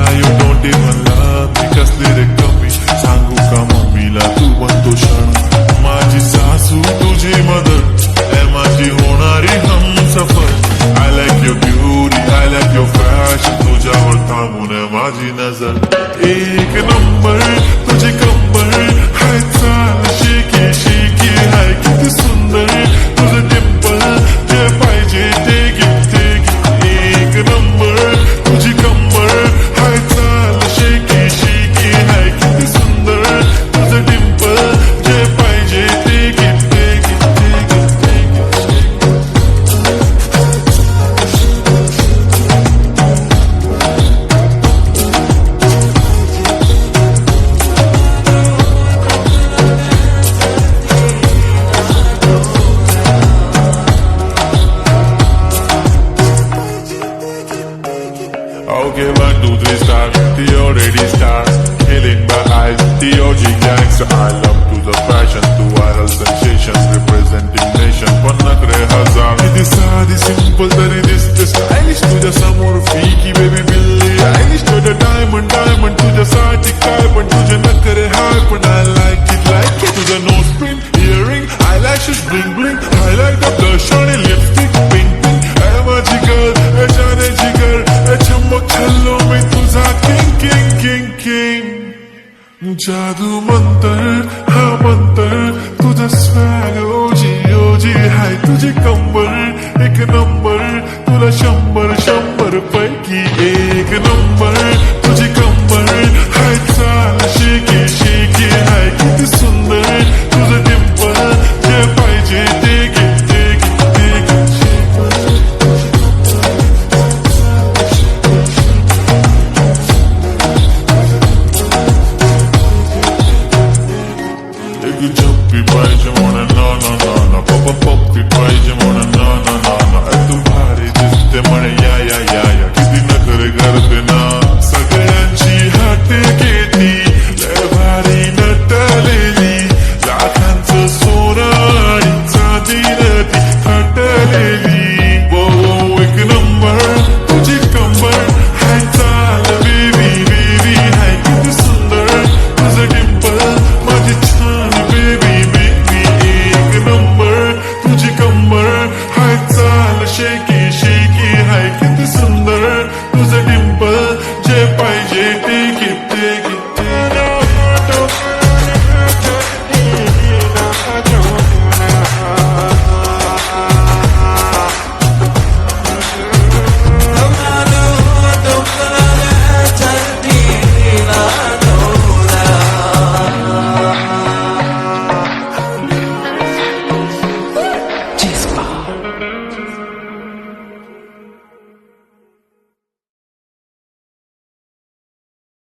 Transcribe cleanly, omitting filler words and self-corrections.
मला you don't even love मी कसली रे कमी सांगू का मम्मीला तू बनतो क्षण माझी सासू तुझी मदत ए माझी होणारी Humsafar I like your beauty I like your fashion तुझ्यावर थांबून आहे माझी नजर एक नंबर तुझी कंबर हाय चाल शेकी शेकी हाय किती सुंदर तुझं डिंपल जे पाहिजे ते गिफ्ट एक नंबर तुझी कंबर हाय चाल शेकी शेकी हाय किती सुंदर तुझं डिंपल जे पाहिजे ते gift Okay, 1, 2, 3 stars, the already stars, killing my eyes, the OG gangster. I love to the fashion, to viral sensations, representing nation. Pannakre hazar, किती साधी simple तरी दिसते stylish. तुझ्या समोर फीकी baby बिल्ली Eilish. तुझं diamond तुझ्यासाठी काय पण तुझे नखरे हाय पण I like it. तुझं nose pin, earring, eyelashes, bling bling, highlight the blush आणि lipstick, pink. ऐ माझी girl, ऐ जाने जिगर, ऐ चमक छल्लो में तुझा किंग किंग किंग किंग जादू मंतर हा मंतर तुझा स्वॅग ओजी ओजी हाय तुझी कंबर एक नंबर तुला 100